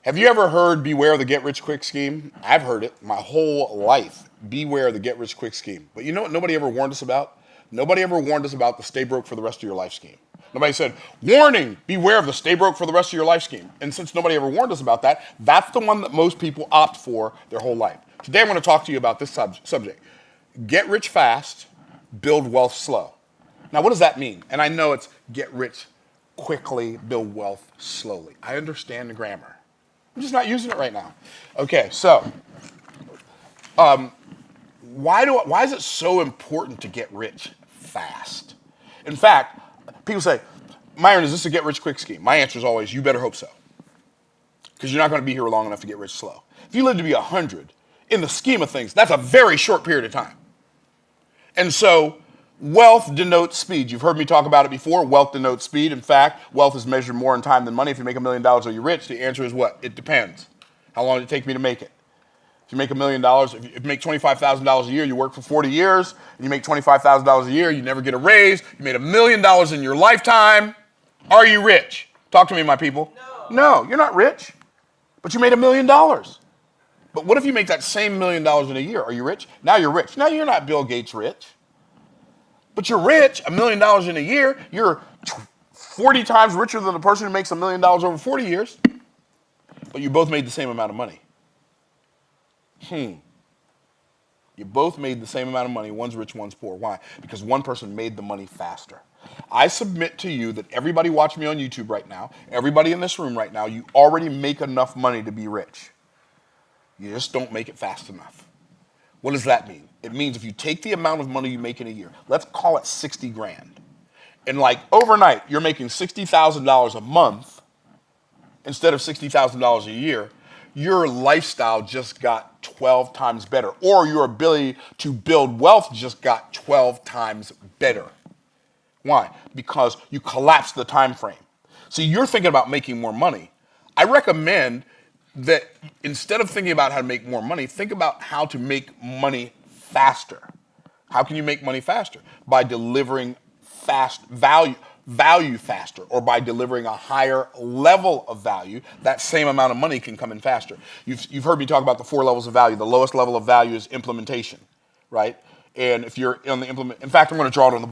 Have you ever heard beware the get-rich-quick scheme? I've heard it my whole life. Beware the get-rich-quick scheme. But you know what nobody ever warned us about? Nobody ever warned us about the stay broke for the rest of your life scheme. Nobody said, warning, beware of the stay broke for the rest of your life scheme. And since nobody ever warned us about that, that's the one that most people opt for their whole life. Today I'm going to talk to you about this subject. Get rich fast, build wealth slow. Now what does that mean? And I know it's get rich quickly, build wealth slowly. I understand the grammar. I'm just not using it right now. Okay, so why is it so important to get rich fast? In fact, people say, Myron, is this a get-rich-quick scheme? My answer is always, you better hope so. Because you're not going to be here long enough to get rich slow. If you live to be 100, in the scheme of things, that's a very short period of time. And so wealth denotes speed. You've heard me talk about it before. Wealth denotes speed. In fact, wealth is measured more in time than money. If you make $1 million, are you rich? The answer is what? It depends. How long did it take me to make it? If you make $1 million, if you make $25,000 a year, you work for 40 years, and you make $25,000 a year, you never get a raise, you made $1 million in your lifetime, are you rich? Talk to me, my people. No, you're not rich, but you made $1 million. But what if you make that same $1 million in a year? Are you rich? Now you're rich. Now you're not Bill Gates rich, but you're rich, $1 million in a year, you're 40 times richer than the person who makes $1 million over 40 years, but you both made the same amount of money. You both made the same amount of money. One's rich, one's poor. Why? Because one person made the money faster. I submit to you that everybody watching me on YouTube right now, everybody in this room right now, you already make enough money to be rich. You just don't make it fast enough. What does that mean? It means if you take the amount of money you make in a year, let's call it 60 grand, and like overnight you're making $60,000 a month instead of $60,000 a year, your lifestyle just got 12 times better, or your ability to build wealth just got 12 times better. Why? Because you collapsed the time frame. See, you're thinking about making more money. I recommend that instead of thinking about how to make more money, think about how to make money faster. How can you make money faster? By delivering fast value faster, or by delivering a higher level of value. That same amount of money can come in faster. You've heard me talk about the 4 levels of value. The lowest level of value is implementation, right? And if you're on the in fact, I'm going to draw it on the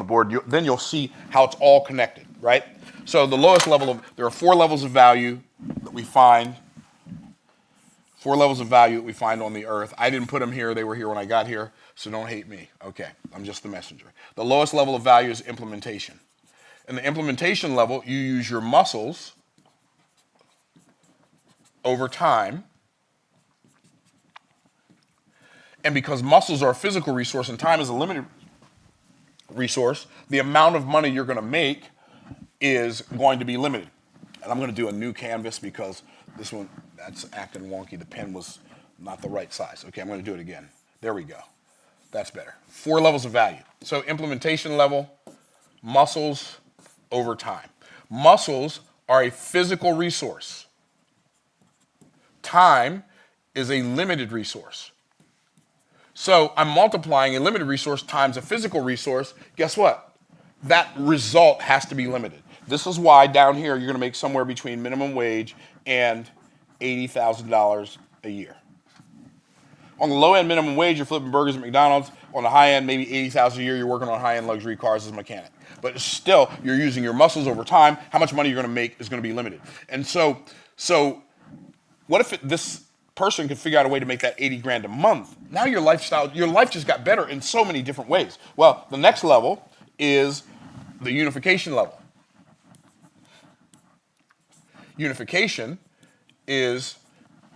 board. Then you'll see how it's all connected, right? So the lowest level there are 4 levels of value that we find. 4 levels of value that we find on the earth. I didn't put them here. They were here when I got here. So don't hate me. Okay, I'm just the messenger. The lowest level of value is implementation. In the implementation level, you use your muscles over time. And because muscles are a physical resource and time is a limited resource, the amount of money you're going to make is going to be limited. And I'm going to do a new canvas because this one, that's acting wonky. The pen was not the right size. Okay, I'm going to do it again. There we go. That's better. 4 levels of value. So implementation level, muscles over time. Muscles are a physical resource. Time is a limited resource. So I'm multiplying a limited resource times a physical resource. Guess what? That result has to be limited. This is why down here you're going to make somewhere between minimum wage and $80,000 a year. On the low end minimum wage, you're flipping burgers at McDonald's. On the high end, maybe $80,000 a year, you're working on high-end luxury cars as a mechanic. But still, you're using your muscles over time. How much money you're going to make is going to be limited. And so what if this person could figure out a way to make that 80 grand a month? Now your life just got better in so many different ways. Well, the next level is the unification level. Unification is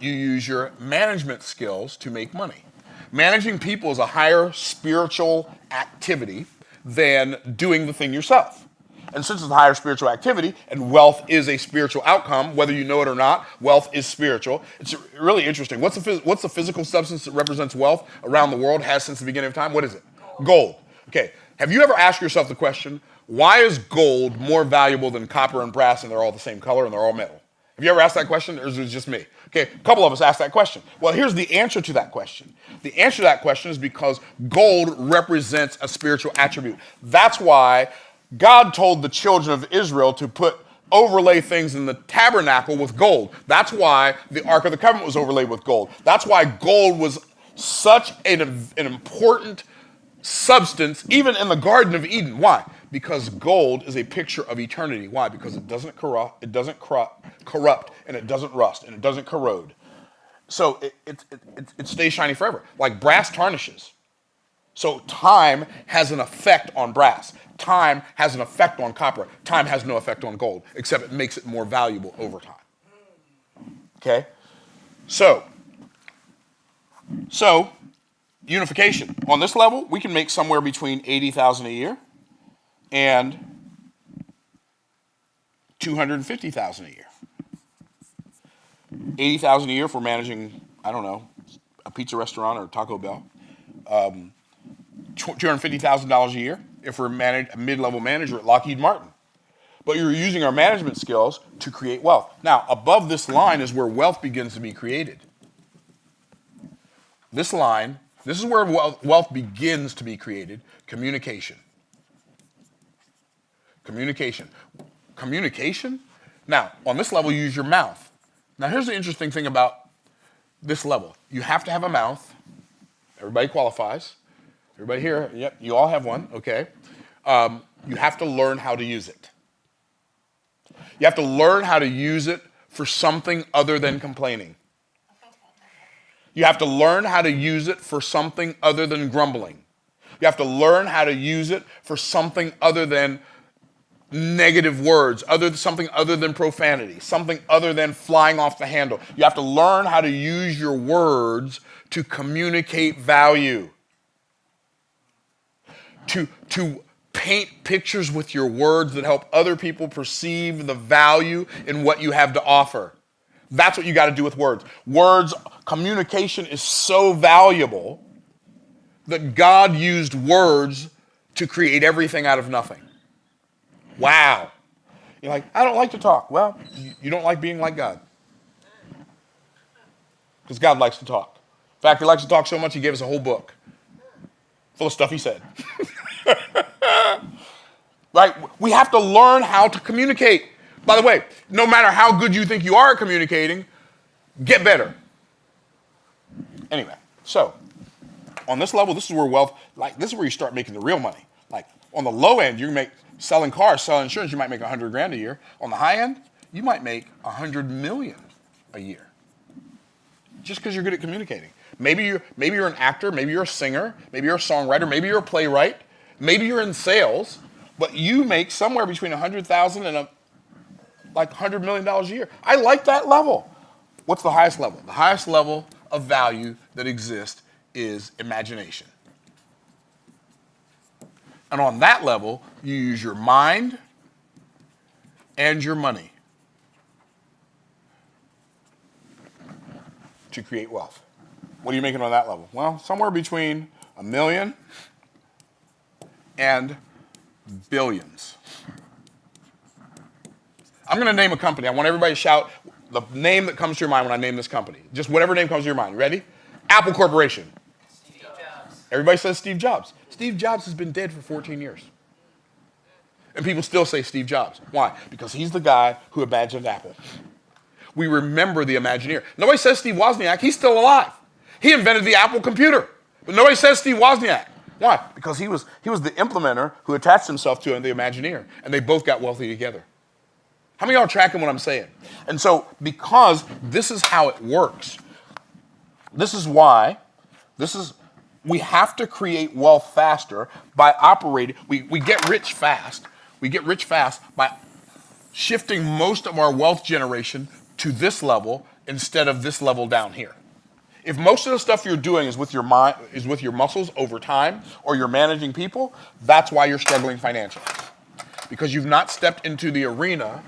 you use your management skills to make money. Managing people is a higher spiritual activity than doing the thing yourself. And since it's a higher spiritual activity, and wealth is a spiritual outcome, whether you know it or not, wealth is spiritual. It's really interesting. What's the physical substance that represents wealth around the world, has since the beginning of time? What is it? Gold. Okay. Have you ever asked yourself the question, why is gold more valuable than copper and brass and they're all the same color and they're all metal? Have you ever asked that question, or is it just me? Okay, a couple of us asked that question. Well, here's the answer to that question. The answer to that question is because gold represents a spiritual attribute. That's why God told the children of Israel to put overlay things in the tabernacle with gold. That's why the Ark of the Covenant was overlaid with gold. That's why gold was such an important substance, even in the Garden of Eden. Why? Because gold is a picture of eternity. Why? Because it doesn't corrupt, and it doesn't rust, and it doesn't corrode. So it stays shiny forever. Like brass tarnishes. So time has an effect on brass. Time has an effect on copper. Time has no effect on gold, except it makes it more valuable over time. Okay? So unification. On this level, we can make somewhere between $80,000 a year and $250,000 a year. $80,000 a year if we're managing, I don't know, a pizza restaurant or Taco Bell. $250,000 a year if we're a mid-level manager at Lockheed Martin. But you're using our management skills to create wealth. Now, above this line is where wealth begins to be created. This line, this is where wealth begins to be created. Communication. Communication. Communication? Now, on this level, you use your mouth. Now, here's the interesting thing about this level. You have to have a mouth. Everybody qualifies. Everybody here, yep, you all have one, okay. You have to learn how to use it. You have to learn how to use it for something other than complaining. You have to learn how to use it for something other than grumbling. You have to learn how to use it for something other than negative words, something other than profanity, something other than flying off the handle. You have to learn how to use your words to communicate value. To paint pictures with your words that help other people perceive the value in what you have to offer. That's what you got to do with words. Communication is so valuable that God used words to create everything out of nothing. Wow. You're like, I don't like to talk. Well, you don't like being like God. Because God likes to talk. In fact, he likes to talk so much, he gave us a whole book full of stuff he said. Right? We have to learn how to communicate. By the way, no matter how good you think you are at communicating, get better. Anyway, so on this level, this is where wealth, this is where you start making the real money. Like on the low end, you can make selling cars, selling insurance, you might make $100,000 a year. On the high end, you might make $100 million a year. Just because you're good at communicating. Maybe you're an actor, maybe you're a singer, maybe you're a songwriter, maybe you're a playwright, maybe you're in sales, but you make somewhere between $100,000 and $100 million a year. I like that level. What's the highest level? The highest level of value that exists is imagination. And on that level, you use your mind and your money to create wealth. What are you making on that level? Well, somewhere between $1 million and billions. I'm going to name a company. I want everybody to shout the name that comes to your mind when I name this company. Just whatever name comes to your mind. You ready? Apple Corporation. Steve Jobs. Everybody says Steve Jobs. Steve Jobs has been dead for 14 years. And people still say Steve Jobs. Why? Because he's the guy who imagined Apple. We remember the Imagineer. Nobody says Steve Wozniak. He's still alive. He invented the Apple computer. But nobody says Steve Wozniak. Why? Because he was the implementer who attached himself to the Imagineer. And they both got wealthy together. How many of y'all are tracking what I'm saying? And so, because this is how it works, this is why, we have to create wealth faster by operating. We get rich fast. We get rich fast by shifting most of our wealth generation to this level instead of this level down here. If most of the stuff you're doing is with your mind, is with your muscles over time, or you're managing people, that's why you're struggling financially. Because you've not stepped into the arena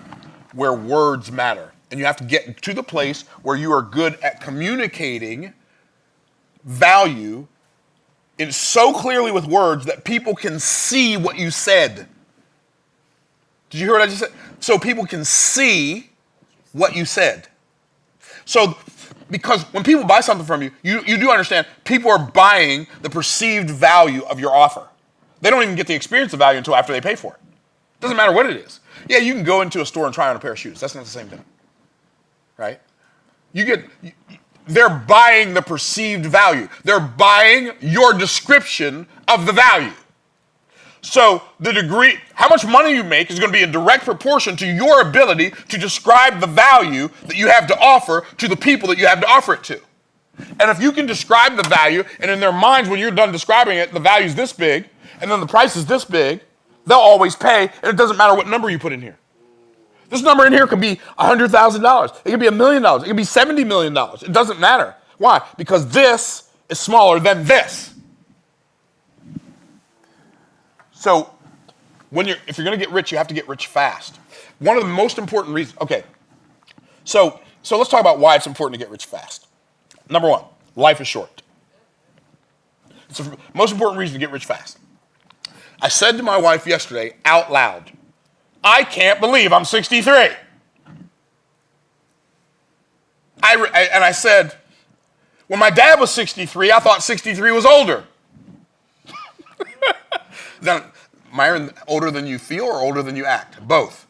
where words matter. And you have to get to the place where you are good at communicating value so clearly with words that people can see what you said. Did you hear what I just said? So people can see what you said. So, because when people buy something from you, you do understand people are buying the perceived value of your offer. They don't even get the experience of value until after they pay for it. Doesn't matter what it is. Yeah, you can go into a store and try on a pair of shoes. That's not the same thing, right? They're buying the perceived value. They're buying your description of the value. So the degree, how much money you make is going to be in direct proportion to your ability to describe the value that you have to offer to the people that you have to offer it to. And if you can describe the value, and in their minds when you're done describing it, the value's this big, and then the price is this big, they'll always pay, and it doesn't matter what number you put in here. This number in here could be $100,000. It could be $1 million. It could be $70 million. It doesn't matter. Why? Because this is smaller than this. So if you're going to get rich, you have to get rich fast. One of the most important reasons, okay, so let's talk about why it's important to get rich fast. Number one, life is short. It's the most important reason to get rich fast. I said to my wife yesterday out loud, I can't believe I'm 63. And I said, when my dad was 63, I thought 63 was older. Now, Myron, older than you feel or older than you act? Both.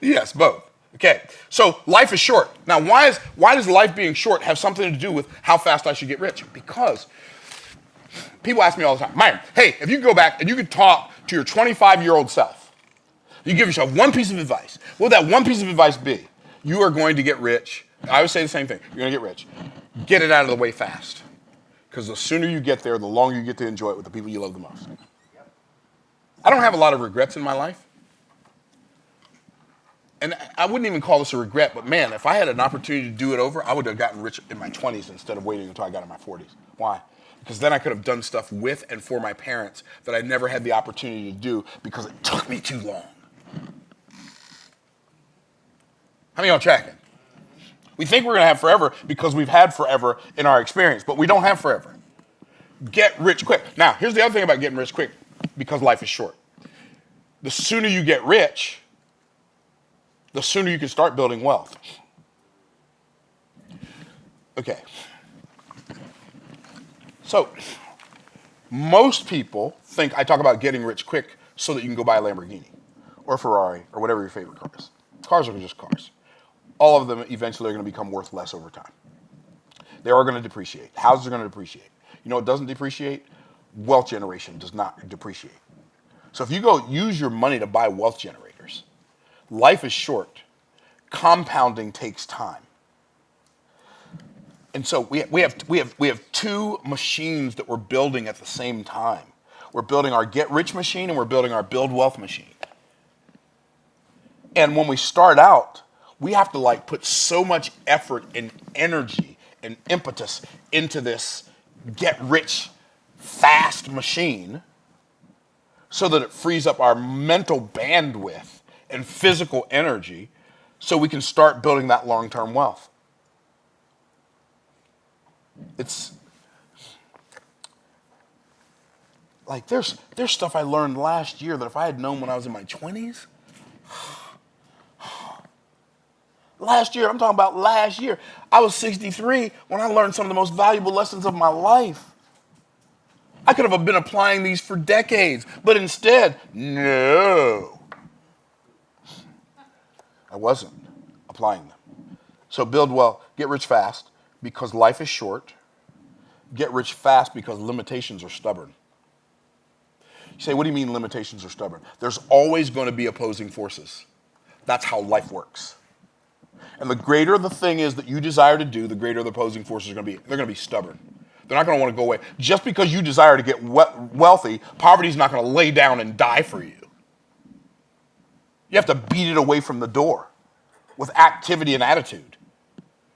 Yes, both. Okay, so life is short. Now, why does life being short have something to do with how fast I should get rich? Because people ask me all the time, Myron, hey, if you could go back and you could talk to your 25-year-old self, you give yourself one piece of advice, what would that one piece of advice be? You are going to get rich. I always say the same thing. You're going to get rich. Get it out of the way fast. Because the sooner you get there, the longer you get to enjoy it with the people you love the most. I don't have a lot of regrets in my life. And I wouldn't even call this a regret, but man, if I had an opportunity to do it over, I would have gotten rich in my 20s instead of waiting until I got in my 40s. Why? Because then I could have done stuff with and for my parents that I never had the opportunity to do because it took me too long. How many of y'all tracking? We think we're going to have forever because we've had forever in our experience, but we don't have forever. Get rich quick. Now, here's the other thing about getting rich quick, because life is short. The sooner you get rich, the sooner you can start building wealth. Okay. So, most people think I talk about getting rich quick so that you can go buy a Lamborghini or a Ferrari or whatever your favorite car is. Cars are just cars. All of them eventually are going to become worth less over time. They are going to depreciate. Houses are going to depreciate. You know what doesn't depreciate? Wealth generation does not depreciate. So if you go use your money to buy wealth generators, life is short. Compounding takes time. And so we have two machines that we're building at the same time. We're building our get rich machine and we're building our build wealth machine. And when we start out, we have to put so much effort and energy and impetus into this get rich fast machine so that it frees up our mental bandwidth and physical energy so we can start building that long-term wealth. It's like there's stuff I learned last year that if I had known when I was in my 20s, last year, I'm talking about last year. I was 63 when I learned some of the most valuable lessons of my life. I could have been applying these for decades, but instead, no. I wasn't applying them. So build wealth, get rich fast because life is short. Get rich fast because limitations are stubborn. You say, what do you mean limitations are stubborn? There's always going to be opposing forces. That's how life works. And the greater the thing is that you desire to do, the greater the opposing forces are going to be. They're going to be stubborn. They're not going to want to go away. Just because you desire to get wealthy, poverty is not going to lay down and die for you. You have to beat it away from the door with activity and attitude,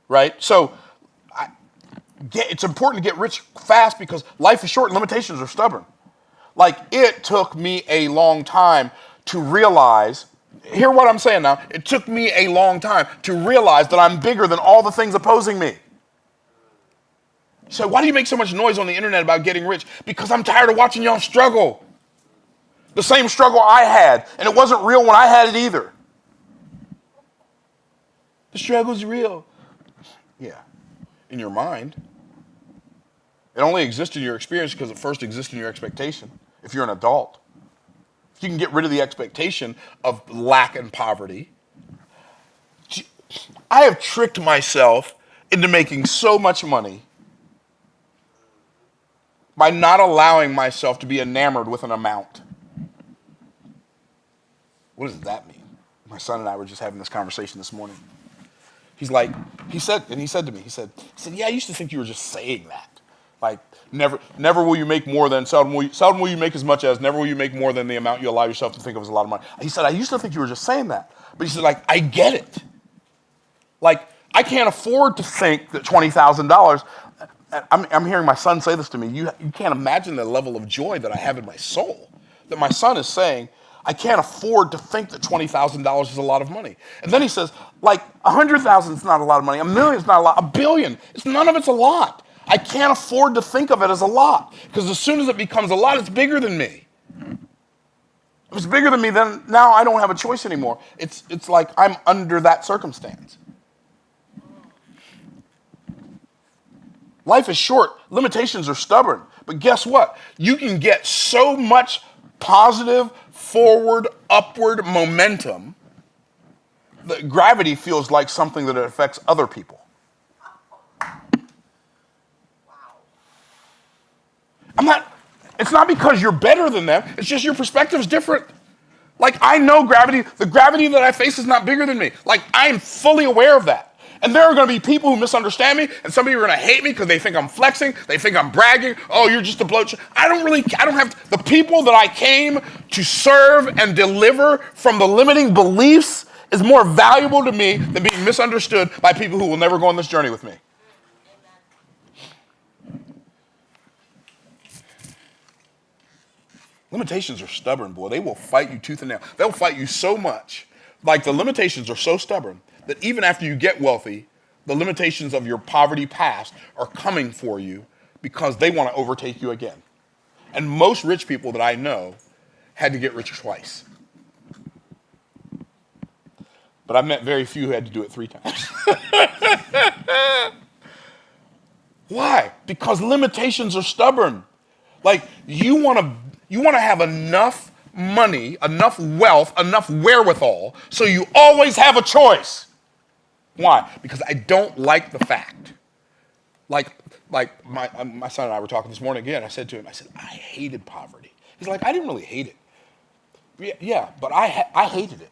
right? So it's important to get rich fast because life is short and limitations are stubborn. It took me a long time to realize. Hear what I'm saying now. It took me a long time to realize that I'm bigger than all the things opposing me. So why do you make so much noise on the internet about getting rich? Because I'm tired of watching y'all struggle. The same struggle I had, and it wasn't real when I had it either. The struggle's real. Yeah, in your mind. It only exists in your experience because it first exists in your expectation if you're an adult. You can get rid of the expectation of lack and poverty. I have tricked myself into making so much money by not allowing myself to be enamored with an amount. What does that mean? My son and I were just having this conversation this morning. He said to me, yeah, I used to think you were just saying that. Like, never will you make more than, seldom will you make as much as, never will you make more than the amount you allow yourself to think of as a lot of money. He said, I used to think you were just saying that. But he said, like, I get it. Like, I can't afford to think that $20,000, I'm hearing my son say this to me, you can't imagine the level of joy that I have in my soul. That my son is saying, I can't afford to think that $20,000 is a lot of money. And then he says, like, 100,000 is not a lot of money, $1 million is not a lot, $1 billion, none of it's a lot. I can't afford to think of it as a lot, because as soon as it becomes a lot, it's bigger than me. If it's bigger than me, then now I don't have a choice anymore. It's like I'm under that circumstance. Life is short. Limitations are stubborn. But guess what? You can get so much positive, forward, upward momentum that gravity feels like something that affects other people. It's not because you're better than them, it's just your perspective's different. Like, I know the gravity that I face is not bigger than me. Like, I am fully aware of that. And there are going to be people who misunderstand me, and some of you are going to hate me because they think I'm flexing, they think I'm bragging, oh, you're just a bloat. I don't have, the people that I came to serve and deliver from the limiting beliefs is more valuable to me than being misunderstood by people who will never go on this journey with me. Limitations are stubborn, boy. They will fight you tooth and nail. They'll fight you so much. Like, the limitations are so stubborn that even after you get wealthy, the limitations of your poverty past are coming for you because they want to overtake you again. And most rich people that I know had to get rich twice. But I've met very few who had to do it 3 times. Why? Because limitations are stubborn. Like, you want to have enough money, enough wealth, enough wherewithal, so you always have a choice. Why? Because I don't like the fact. Like my son and I were talking this morning again. I said to him, I hated poverty. He's like, I didn't really hate it. Yeah, but I hated it.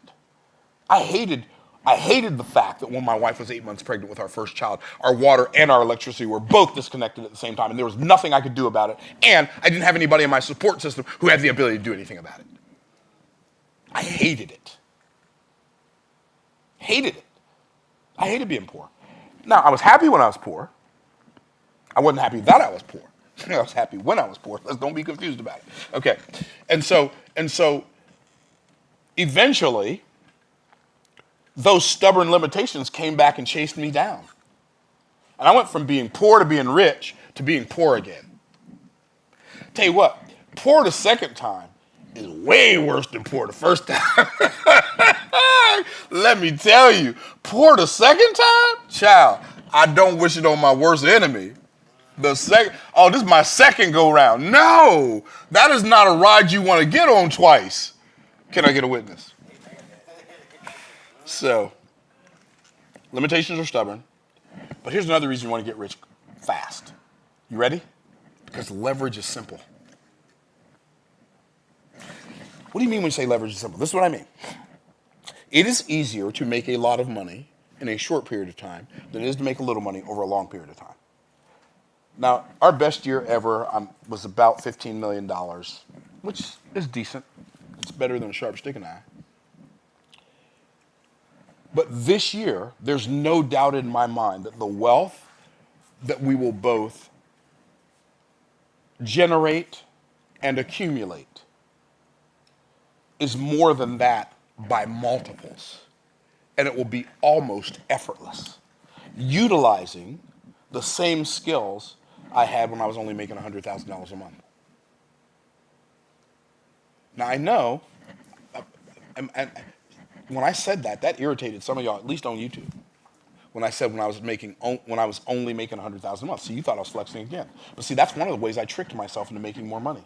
I hated the fact that when my wife was 8 months pregnant with our first child, our water and our electricity were both disconnected at the same time, and there was nothing I could do about it, and I didn't have anybody in my support system who had the ability to do anything about it. I hated it. Hated it. I hated being poor. Now, I was happy when I was poor. I wasn't happy that I was poor. I was happy when I was poor. Let's don't be confused about it. Okay. And so eventually, those stubborn limitations came back and chased me down. And I went from being poor to being rich to being poor again. Tell you what, poor the second time is way worse than poor the first time. Let me tell you, poor the second time, child, I don't wish it on my worst enemy. This is my second go round. No, that is not a ride you want to get on twice. Can I get a witness? So, limitations are stubborn. But here's another reason you want to get rich fast. You ready? Because leverage is simple. What do you mean when you say leverage is simple? This is what I mean. It is easier to make a lot of money in a short period of time than it is to make a little money over a long period of time. Now, our best year ever was about $15 million, which is decent. It's better than a sharp stick in the eye. But this year, there's no doubt in my mind that the wealth that we will both generate and accumulate is more than that by multiples. And it will be almost effortless, utilizing the same skills I had when I was only making $100,000 a month. Now, I know, when I said that irritated some of y'all, at least on YouTube. When I said when I was only making $100,000 a month. See, you thought I was flexing again. But see, that's one of the ways I tricked myself into making more money.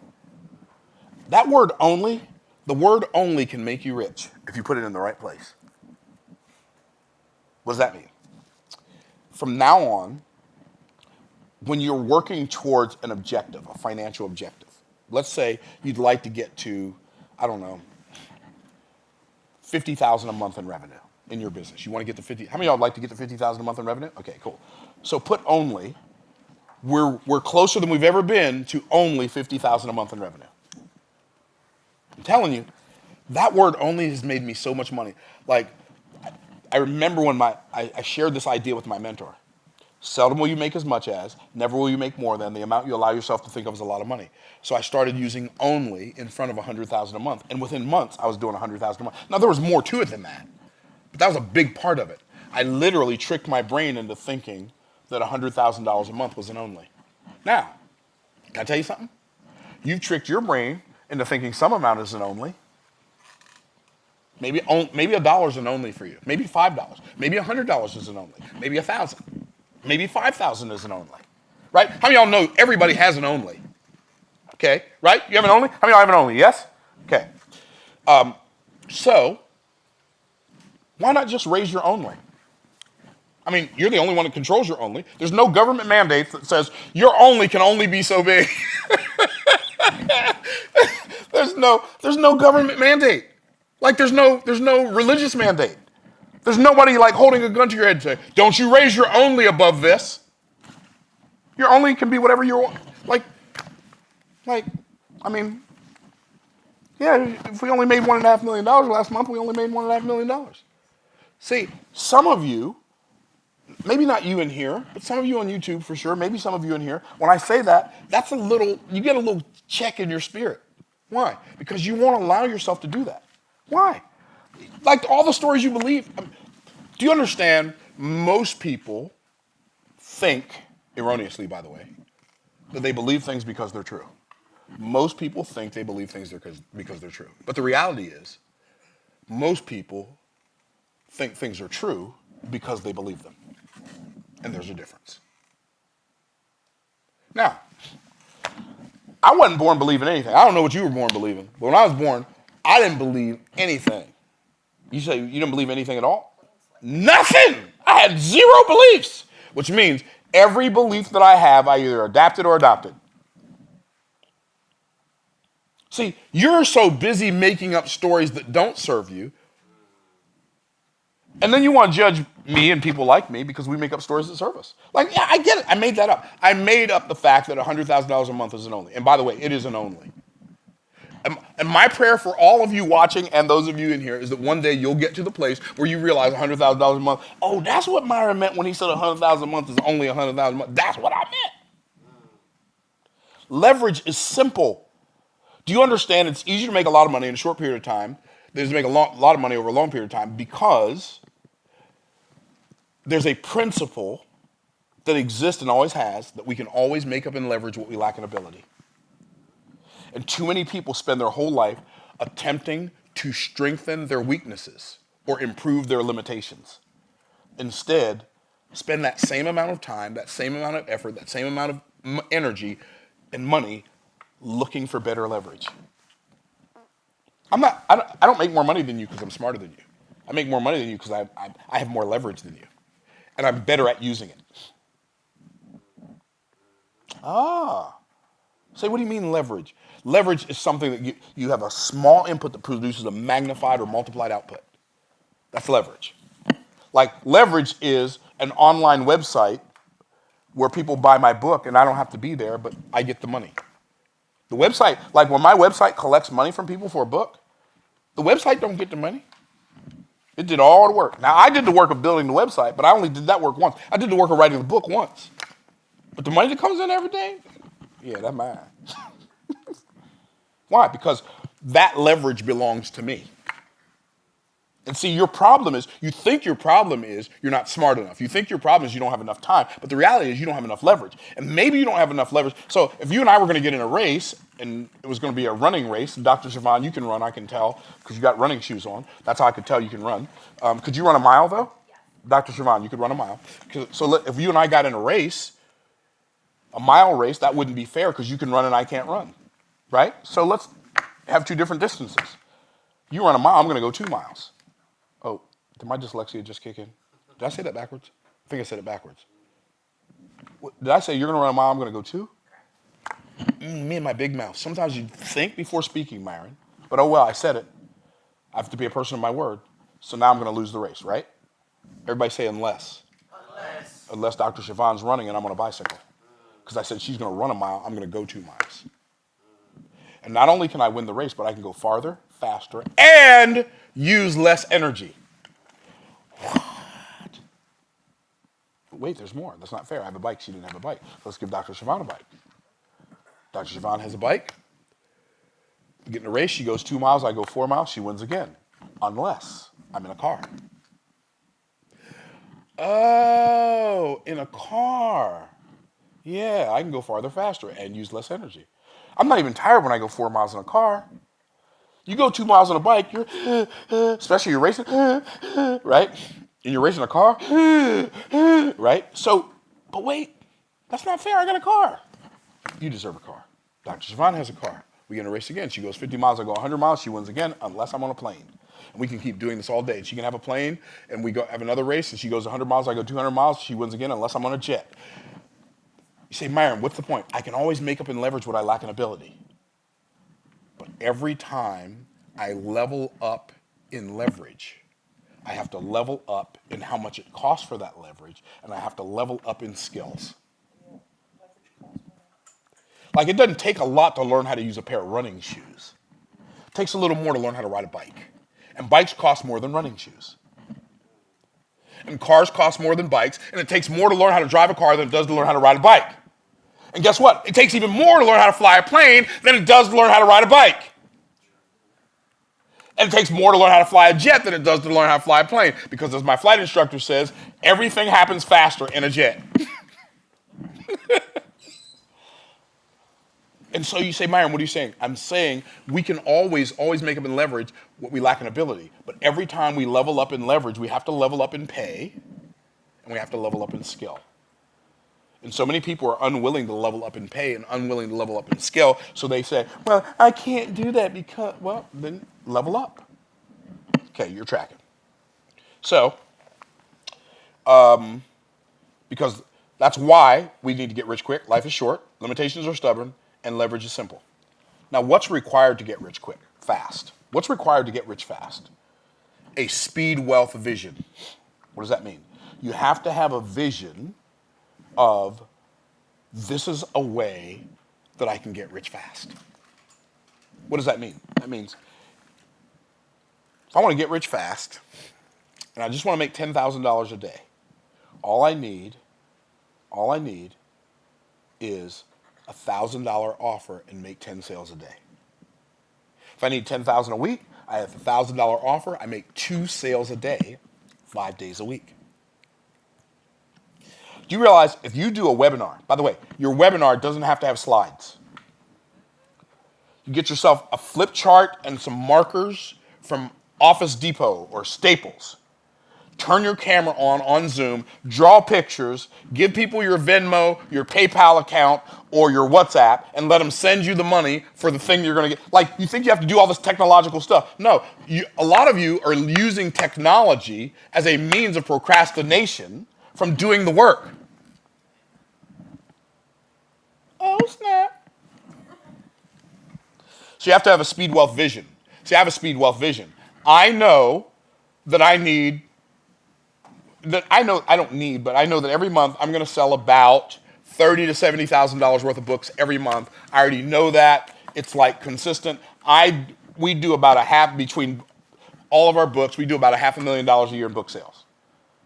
That word only, The word only can make you rich if you put it in the right place. What does that mean? From now on, when you're working towards an objective, a financial objective, let's say you'd like to get to, I don't know, 50,000 a month in revenue in your business. You want to get to 50, how many of y'all would like to get to 50,000 a month in revenue? Okay, cool. So put only, we're closer than we've ever been to only 50,000 a month in revenue. I'm telling you, that word only has made me so much money. Like, I remember when I shared this idea with my mentor. Seldom will you make as much as, never will you make more than the amount you allow yourself to think of as a lot of money. So I started using only in front of 100,000 a month. And within months, I was doing 100,000 a month. Now, there was more to it than that, but that was a big part of it. I literally tricked my brain into thinking that $100,000 a month was an only. Now, can I tell you something? You've tricked your brain into thinking some amount is an only. Maybe $1 is an only for you. Maybe $5. Maybe $100 is an only. Maybe 1,000. Maybe 5,000 is an only. Right? How many of y'all know everybody has an only? Okay, right? You have an only? How many of y'all have an only? Yes? Okay. So, why not just raise your only? I mean, you're the only one that controls your only. There's no government mandate that says your only can only be so big. There's no government mandate. Like there's no religious mandate. There's nobody like holding a gun to your head and say, don't you raise your only above this. Your only can be whatever you want. I mean, yeah, if we only made $1.5 million last month, we only made $1.5 million. See, some of you, maybe not you in here, but some of you on YouTube for sure, maybe some of you in here, when I say that, that's you get a little check in your spirit. Why? Because you won't allow yourself to do that. Why? Like all the stories you believe. Do you understand? Most people think, erroneously by the way, that they believe things because they're true. Most people think they believe things because they're true. But the reality is, most people think things are true because they believe them. And there's a difference. Now, I wasn't born believing anything. I don't know what you were born believing. But when I was born, I didn't believe anything. You say you didn't believe anything at all? Nothing! I had zero beliefs. Which means every belief that I have, I either adapted or adopted. See, you're so busy making up stories that don't serve you. And then you want to judge me and people like me because we make up stories that serve us. Like, yeah, I get it. I made that up. I made up the fact that $100,000 a month is an only. And by the way, it is an only. And my prayer for all of you watching and those of you in here is that one day you'll get to the place where you realize $100,000 a month. Oh, that's what Myron meant when he said $100,000 a month is only $100,000 a month. That's what I meant. Leverage is simple. Do you understand it's easier to make a lot of money in a short period of time than to make a lot of money over a long period of time because there's a principle that exists and always has that we can always make up and leverage what we lack in ability. And too many people spend their whole life attempting to strengthen their weaknesses or improve their limitations. Instead, spend that same amount of time, that same amount of effort, that same amount of energy and money looking for better leverage. I don't make more money than you because I'm smarter than you. I make more money than you because I have more leverage than you. And I'm better at using it. Say, what do you mean leverage? Leverage is something that you have a small input that produces a magnified or multiplied output. That's leverage. Like leverage is an online website where people buy my book and I don't have to be there, but I get the money. The website, like when my website collects money from people for a book, the website don't get the money. It did all the work. Now, I did the work of building the website, but I only did that work once. I did the work of writing the book once. But the money that comes in every day, yeah, that's mine. Why? Because that leverage belongs to me. And see, your problem is, you think your problem is you're not smart enough. You think your problem is you don't have enough time. But the reality is you don't have enough leverage. And maybe you don't have enough leverage. So if you and I were going to get in a race, and it was going to be a running race, and Dr. Siobhan, you can run, I can tell, because you got running shoes on. That's how I could tell you can run. Could you run a mile, though? Yes. Dr. Siobhan, you could run a mile. So if you and I got in a race, a mile race, that wouldn't be fair because you can run and I can't run. Right? So let's have two different distances. You run a mile, I'm going to go 2 miles. Oh, did my dyslexia just kick in? Did I say that backwards? I think I said it backwards. Did I say you're going to run a mile, I'm going to go 2? Me and my big mouth. Sometimes you think before speaking, Myron. But oh well, I said it. I have to be a person of my word. So now I'm going to lose the race, right? Everybody say unless. Unless. Unless Dr. Siobhan's running and I'm on a bicycle. Because I said she's going to run a mile, I'm going to go 2 miles. And not only can I win the race, but I can go farther, faster, and use less energy. What? But wait, there's more. That's not fair. I have a bike. She didn't have a bike. Let's give Dr. Siobhan a bike. Dr. Siobhan has a bike. We get in a race. She goes 2 miles. I go 4 miles. She wins again. Unless I'm in a car. Oh, in a car. Yeah, I can go farther, faster, and use less energy. I'm not even tired when I go 4 miles in a car. You go 2 miles on a bike, you're, especially you're racing, right? And you're racing a car, right? So, but wait, that's not fair. I got a car. You deserve a car. Dr. Siobhan has a car. We get in a race again. She goes 50 miles, I go 100 miles. She wins again, unless I'm on a plane. And we can keep doing this all day. She can have a plane, and we go have another race, and she goes 100 miles, I go 200 miles. She wins again, unless I'm on a jet. You say, Myron, what's the point? I can always make up and leverage what I lack in ability. But every time I level up in leverage, I have to level up in how much it costs for that leverage, and I have to level up in skills. Like, it doesn't take a lot to learn how to use a pair of running shoes. It takes a little more to learn how to ride a bike. And bikes cost more than running shoes. And cars cost more than bikes, and it takes more to learn how to drive a car than it does to learn how to ride a bike. And guess what? It takes even more to learn how to fly a plane than it does to learn how to ride a bike. And it takes more to learn how to fly a jet than it does to learn how to fly a plane. Because as my flight instructor says, everything happens faster in a jet. And so you say, Myron, what are you saying? I'm saying we can always make up and leverage what we lack in ability. But every time we level up in leverage, we have to level up in pay, and we have to level up in skill. And so many people are unwilling to level up in pay and unwilling to level up in skill. So they say, well, I can't do that because, well, then level up. Okay, you're tracking. So, because that's why we need to get rich quick. Life is short, limitations are stubborn, and leverage is simple. Now, what's required to get rich quick, fast? What's required to get rich fast? A speed, wealth vision. What does that mean? You have to have a vision of, this is a way that I can get rich fast. What does that mean? That means if I want to get rich fast and I just want to make $10,000 a day, all I need is a $1,000 offer and make 10 sales a day. If I need 10,000 a week, I have a $1,000 offer, I make 2 sales a day, 5 days a week. Do you realize if you do a webinar, by the way, your webinar doesn't have to have slides. You get yourself a flip chart and some markers from Office Depot or Staples. Turn your camera on Zoom, draw pictures, give people your Venmo, your PayPal account, or your WhatsApp, and let them send you the money for the thing you're going to get. Like, you think you have to do all this technological stuff. No, a lot of you are using technology as a means of procrastination from doing the work. Oh, snap. So you have to have a speed, wealth vision. See, I have a speed, wealth vision. I know that I don't need, but I know that every month I'm going to sell about $30,000 to $70,000 worth of books every month. I already know that. It's like consistent. We do about between all of our books, we do about $500,000 a year in book sales.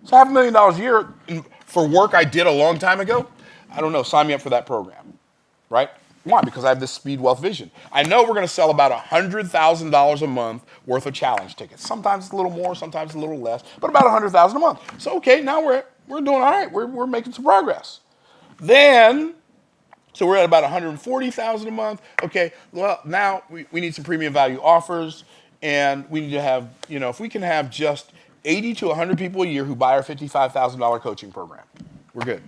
So $500,000 a year for work I did a long time ago, I don't know, sign me up for that program, right? Why? Because I have this speed, wealth vision. I know we're going to sell about $100,000 a month worth of challenge tickets. Sometimes it's a little more, sometimes a little less, but about $100,000 a month. So okay, now we're doing all right. We're making some progress. Then, so we're at about $140,000 a month. Okay, well now we need some premium value offers, and we need to have, if we can have just 80 to 100 people a year who buy our $55,000 coaching program, we're good.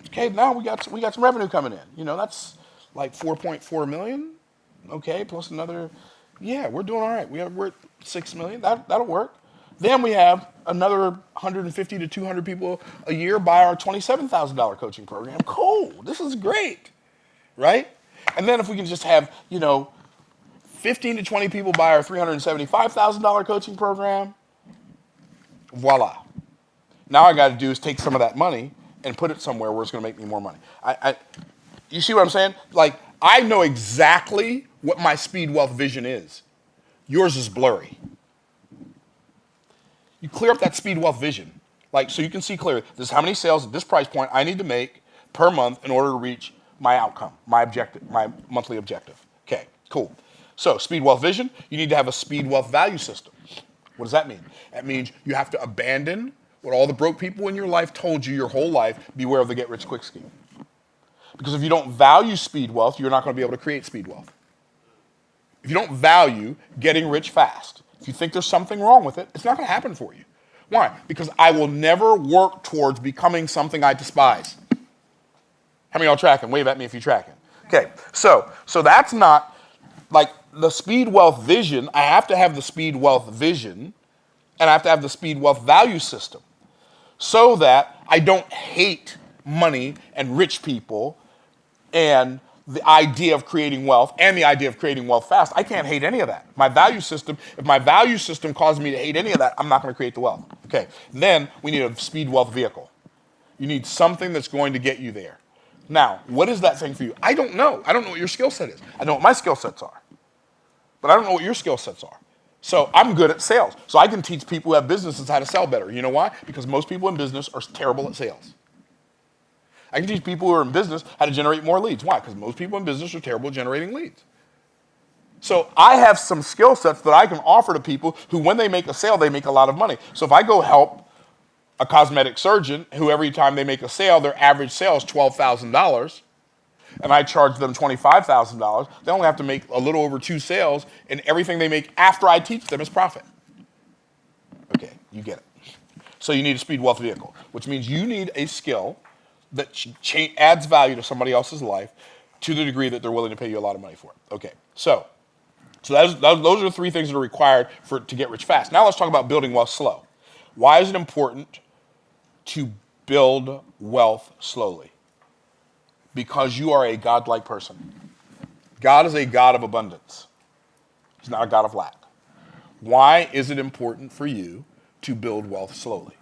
Okay, now we got some revenue coming in. That's like 4.4 million. Okay, plus another Yeah, we're doing all right. We're at 6 million. That'll work. Then we have another 150 to 200 people a year buy our $27,000 coaching program. Cool. This is great, right? And then if we can just have, 15 to 20 people buy our $375,000 coaching program, voila. Now all I got to do is take some of that money and put it somewhere where it's going to make me more money. You see what I'm saying? Like, I know exactly what my speed wealth vision is. Yours is blurry. You clear up that speed wealth vision. Like, so you can see clearly, this is how many sales at this price point I need to make per month in order to reach my outcome, my objective, my monthly objective. Okay, cool. So speed wealth vision, you need to have a speed wealth value system. What does that mean? That means you have to abandon what all the broke people in your life told you your whole life, beware of the get-rich-quick scheme. Because if you don't value speed wealth, you're not going to be able to create speed wealth. If you don't value getting rich fast, if you think there's something wrong with it, it's not going to happen for you. Why? Because I will never work towards becoming something I despise. How many of y'all tracking? Wave at me if you're tracking. Okay, so that's not, like, the speed wealth vision. I have to have the speed wealth vision, and I have to have the speed wealth value system so that I don't hate money and rich people and the idea of creating wealth and the idea of creating wealth fast. I can't hate any of that. My value system, if my value system causes me to hate any of that, I'm not going to create the wealth. Okay, then we need a speed wealth vehicle. You need something that's going to get you there. Now, what is that thing for you? I don't know. I don't know what your skill set is. I know what my skill sets are, but I don't know what your skill sets are. So I'm good at sales. So I can teach people who have businesses how to sell better. You know why? Because most people in business are terrible at sales. I can teach people who are in business how to generate more leads. Why? Because most people in business are terrible at generating leads. So I have some skill sets that I can offer to people who, when they make a sale, they make a lot of money. So if I go help a cosmetic surgeon who every time they make a sale, their average sale is $12,000, and I charge them $25,000, they only have to make a little over 2 sales, and everything they make after I teach them is profit. Okay, you get it. So you need a speed wealth vehicle, which means you need a skill that adds value to somebody else's life to the degree that they're willing to pay you a lot of money for it. Okay, so those are the 3 things that are required to get rich fast. Now let's talk about building wealth slow. Why is it important to build wealth slowly? Because you are a godlike person. God is a God of abundance. He's not a God of lack. Why is it important for you to build wealth slowly?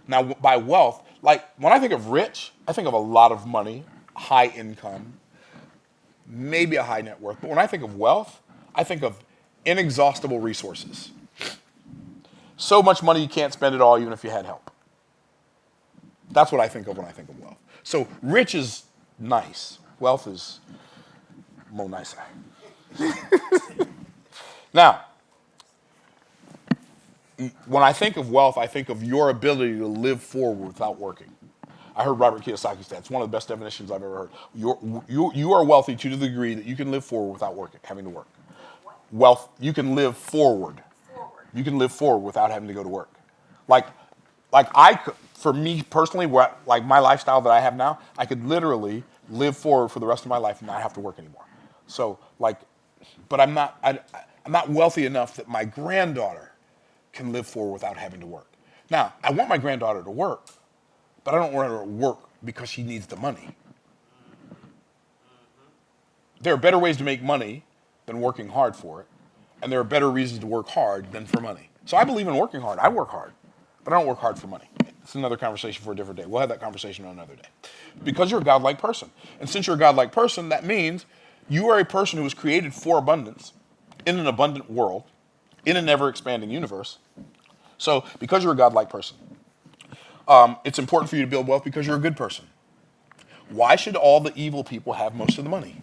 Now, by wealth, like when I think of rich, I think of a lot of money, high income, maybe a high net worth. But when I think of wealth, I think of inexhaustible resources. So much money you can't spend it all even if you had help. That's what I think of when I think of wealth. So rich is nice. Wealth is more nicer. Now, when I think of wealth, I think of your ability to live forward without working. I heard Robert Kiyosaki say it's one of the best definitions I've ever heard. You are wealthy to the degree that you can live forward without working, having to work. Wealth, you can live forward. You can live forward without having to go to work. Like I could, for me personally, like my lifestyle that I have now, I could literally live forward for the rest of my life and not have to work anymore. So but I'm not wealthy enough that my granddaughter can live forward without having to work. Now, I want my granddaughter to work, but I don't want her to work because she needs the money. There are better ways to make money than working hard for it, and there are better reasons to work hard than for money. So I believe in working hard. I work hard, but I don't work hard for money. It's another conversation for a different day. We'll have that conversation on another day. Because you're a godlike person. And since you're a godlike person, that means you are a person who was created for abundance in an abundant world, in a never-expanding universe. So because you're a godlike person, it's important for you to build wealth because you're a good person. Why should all the evil people have most of the money?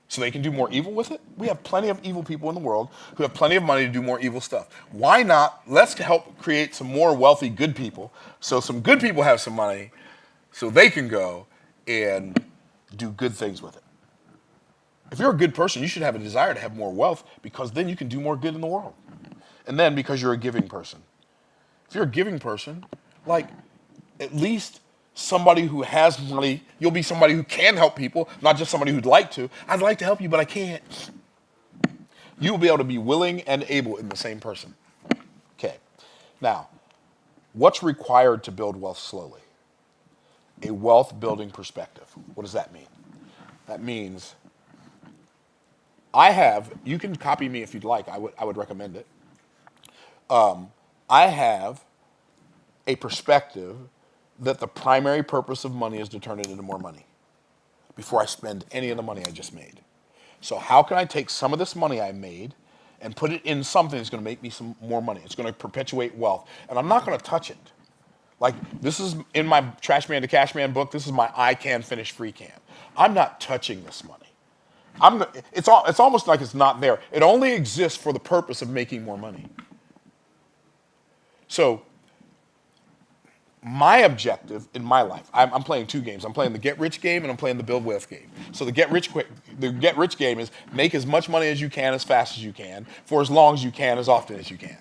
So they can do more evil with it? We have plenty of evil people in the world who have plenty of money to do more evil stuff. Why not? Let's help create some more wealthy good people so some good people have some money so they can go and do good things with it. If you're a good person, you should have a desire to have more wealth because then you can do more good in the world. And then because you're a giving person. If you're a giving person, like at least somebody who has money, you'll be somebody who can help people, not just somebody who'd like to. I'd like to help you, but I can't. You will be able to be willing and able in the same person. Okay. Now, what's required to build wealth slowly? A wealth building perspective. What does that mean? That means you can copy me if you'd like, I would recommend it. I have a perspective that the primary purpose of money is to turn it into more money before I spend any of the money I just made. So how can I take some of this money I made and put it in something that's going to make me some more money? It's going to perpetuate wealth. And I'm not going to touch it. Like, this is in my Trash Man to Cash Man book. This is my I Can Finish Free Can. I'm not touching this money. It's almost like it's not there. It only exists for the purpose of making more money. So my objective in my life, I'm playing two games. I'm playing the get rich game and I'm playing the build wealth game. So the get rich game is make as much money as you can as fast as you can for as long as you can as often as you can.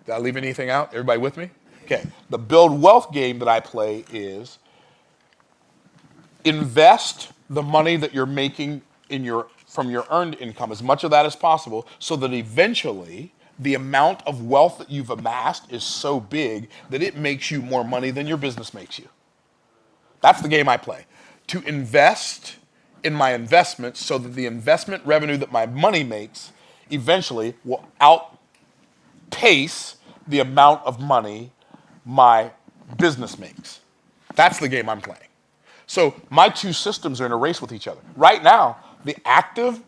Did I leave anything out? Everybody with me? Okay. The build wealth game that I play is invest the money that you're making from your earned income, as much of that as possible, so that eventually the amount of wealth that you've amassed is so big that it makes you more money than your business makes you. That's the game I play. To invest in my investments so that the investment revenue that my money makes eventually will outpace the amount of money my business makes. That's the game I'm playing. So my two systems are in a race with each other. Right now, the active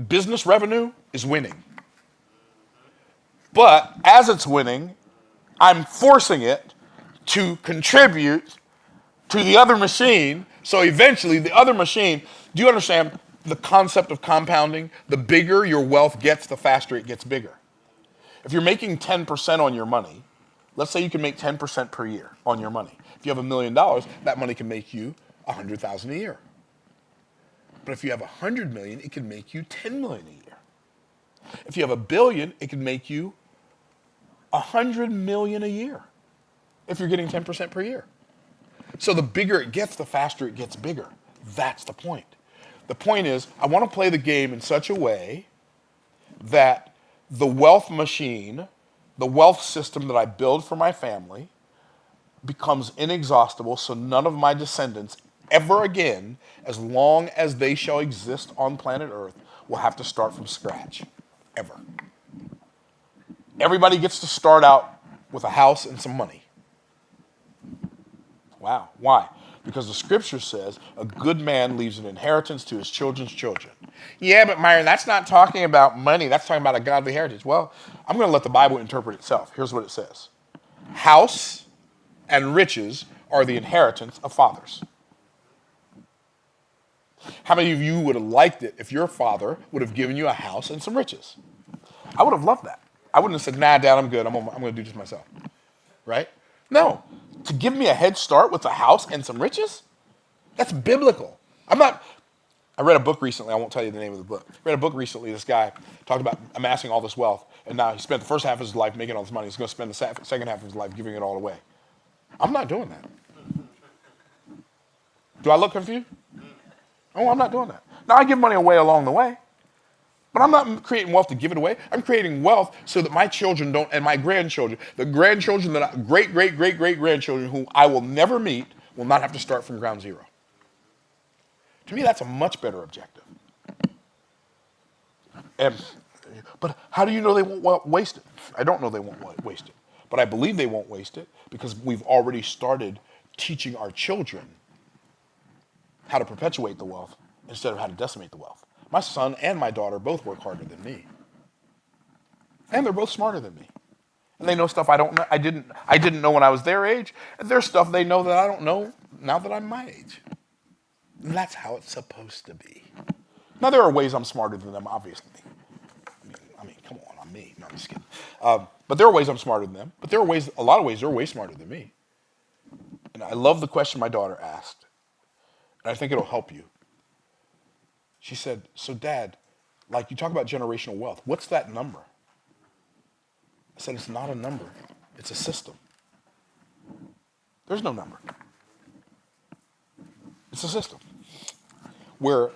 business revenue is winning. But as it's winning, I'm forcing it to contribute to the other machine. So eventually the other machine, do you understand the concept of compounding? The bigger your wealth gets, the faster it gets bigger. If you're making 10% on your money, let's say you can make 10% per year on your money. If you have $1 million, that money can make you $100,000 a year. But if you have 100 million, it can make you 10 million a year. If you have $1 billion, it can make you 100 million a year if you're getting 10% per year. So the bigger it gets, the faster it gets bigger. That's the point. The point is, I want to play the game in such a way that the wealth machine, the wealth system that I build for my family becomes inexhaustible, so none of my descendants ever again, as long as they shall exist on planet Earth, will have to start from scratch, ever. Everybody gets to start out with a house and some money. Wow. Why? Because the scripture says a good man leaves an inheritance to his children's children. Yeah, but Myron, that's not talking about money. That's talking about a godly heritage. Well, I'm going to let the Bible interpret itself. Here's what it says. House and riches are the inheritance of fathers. How many of you would have liked it if your father would have given you a house and some riches? I would have loved that. I wouldn't have said, nah, Dad, I'm good. I'm going to do this myself. Right? No. To give me a head start with a house and some riches? That's biblical. I read a book recently. I won't tell you the name of the book. I read a book recently. This guy talked about amassing all this wealth, and now he spent the first half of his life making all this money. He's going to spend the second half of his life giving it all away. I'm not doing that. Do I look confused? Oh, I'm not doing that. Now, I give money away along the way, but I'm not creating wealth to give it away. I'm creating wealth so that my children don't, and my grandchildren, the grandchildren that great-great-great-great-grandchildren who I will never meet will not have to start from ground zero. To me, that's a much better objective. But how do you know they won't waste it? I don't know they won't waste it. But I believe they won't waste it because we've already started teaching our children how to perpetuate the wealth instead of how to decimate the wealth. My son and my daughter both work harder than me. And they're both smarter than me. And they know stuff I don't know. I didn't know when I was their age. And there's stuff they know that I don't know now that I'm my age. And that's how it's supposed to be. Now, there are ways I'm smarter than them, obviously. I mean, come on, I'm me. No, I'm just kidding. But there are ways I'm smarter than them. But there are ways, a lot of ways, they're way smarter than me. And I love the question my daughter asked. And I think it'll help you. She said, so Dad, like you talk about generational wealth, what's that number? I said, it's not a number. It's a system. There's no number. It's a system where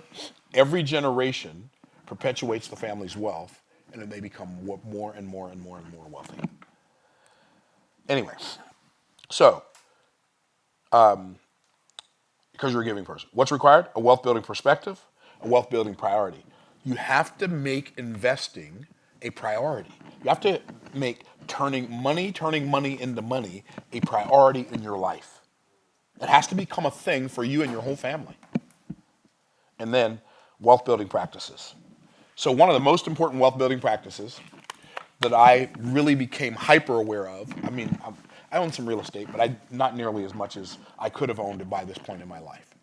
every generation perpetuates the family's wealth and then they become more and more and more and more wealthy. Anyway, so, because you're a giving person, what's required? A wealth building perspective, a wealth building priority. You have to make investing a priority. You have to make turning money into money a priority in your life. It has to become a thing for you and your whole family. And then wealth building practices. So one of the most important wealth building practices that I really became hyper aware of, I mean, I own some real estate, but not nearly as much as I could have owned it by this point in my life.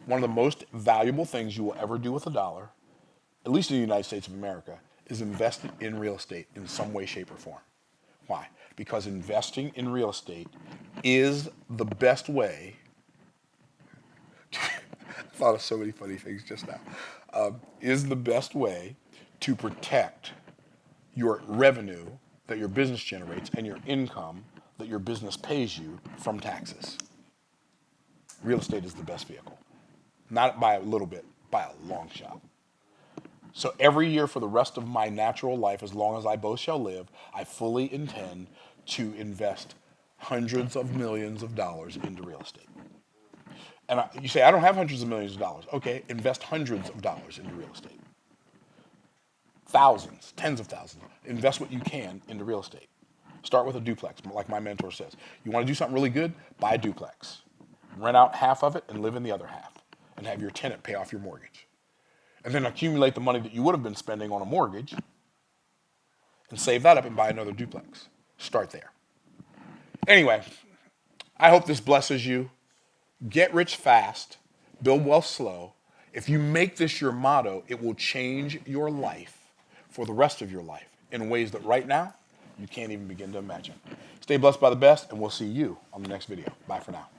One of the most valuable things you will ever do with a dollar, at least in the United States of America, is invest in real estate in some way, shape, or form. Why? Because investing in real estate is the best way. I thought of so many funny things just now. Is the best way to protect your revenue that your business generates and your income that your business pays you from taxes. Real estate is the best vehicle. Not by a little bit, by a long shot. So every year for the rest of my natural life, as long as I both shall live, I fully intend to invest hundreds of millions of dollars into real estate. And you say, I don't have hundreds of millions of dollars. Okay, invest hundreds of dollars into real estate. Thousands, tens of thousands. Invest what you can into real estate. Start with a duplex, like my mentor says. You want to do something really good? Buy a duplex. Rent out half of it and live in the other half. And have your tenant pay off your mortgage. And then accumulate the money that you would have been spending on a mortgage and save that up and buy another duplex. Start there. Anyway, I hope this blesses you. Get rich fast, build wealth slow. If you make this your motto, it will change your life for the rest of your life in ways that right now you can't even begin to imagine. Stay blessed by the best, and we'll see you on the next video. Bye for now.